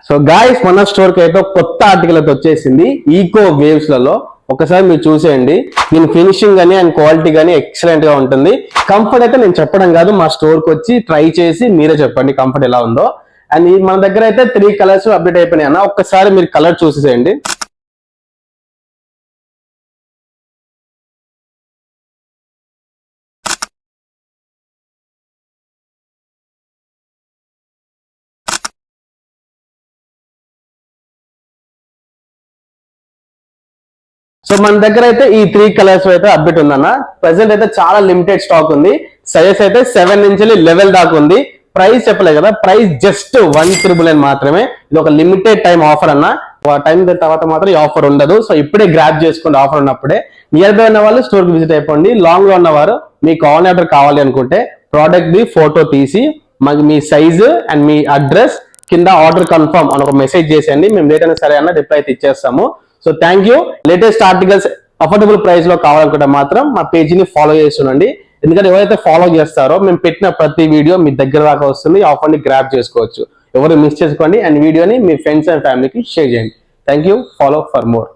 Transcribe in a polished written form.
So guys మన store కి అయితే కొత్త ఆర్టికల్ అయితే వచ్చేసింది ఈకో వేవ్స్ లలో. ఒకసారి మీరు చూసేయండి. దీని ఫినిషింగ్ గానీ అండ్ క్వాలిటీ గానీ ఎక్సలెంట్ గా ఉంటుంది. కంఫర్ట్ అయితే నేను చెప్పడం కాదు, మా స్టోర్ కి వచ్చి ట్రై చేసి మీరే చెప్పండి కంఫర్ట్ ఎలా ఉందో. అండ్ మన దగ్గర అయితే 3 కలర్స్ అప్డేట్ అయిపోయినాయి అన్న. ఒక్కసారి మీరు కలర్ చూసేసేయండి. సో మన దగ్గర అయితే ఈ 3 కలర్స్ అయితే అప్డేట్ ఉందన్న. ప్రెసెంట్ అయితే చాలా లిమిటెడ్ స్టాక్ ఉంది. సైజ్ అయితే 7 నుంచి 11 దాకా ఉంది. ప్రైస్ చెప్పలేదు కదా, ప్రైస్ జస్ట్ 1,999 మాత్రమే. ఇది ఒక లిమిటెడ్ టైం ఆఫర్ అన్న. టైం తర్వాత మాత్రం ఈ ఆఫర్ ఉండదు. సో ఇప్పుడే గ్రాప్ చేసుకోండి ఆఫర్ ఉన్నప్పుడే. నియర్ బై ఉన్న వాళ్ళు స్టోర్ కి విజిట్ అయిపోండి. లాంగ్ లో ఉన్నవారు మీకు ఆన్ ఆర్డర్ కావాలి అనుకుంటే ప్రోడక్ట్ ది ఫోటో తీసి మాకు మీ సైజు అండ్ మీ అడ్రస్ కింద ఆర్డర్ కన్ఫర్మ్ అని ఒక మెసేజ్ చేసేయండి. మేము లేట్ అయినా సరే అన్న రిప్లై అయితే ఇచ్చేస్తాము. So thank you. Latest articles affordable price లో కావాలనుకుంటే మాత్రం మా పేజీని ఫాలో చేస్తుండండి. ఎందుకంటే ఎవరైతే ఫాలో చేస్తారో మేము పెట్టిన ప్రతి వీడియో మీ దగ్గర దాకా వస్తుంది. ఆఫర్ ని గ్రాప్ చేసుకోవచ్చు. ఎవరు మిస్ చేసుకోండి అండ్ వీడియోని మీ ఫ్రెండ్స్ అండ్ ఫ్యామిలీకి షేర్ చేయండి. Thank you. Follow for more.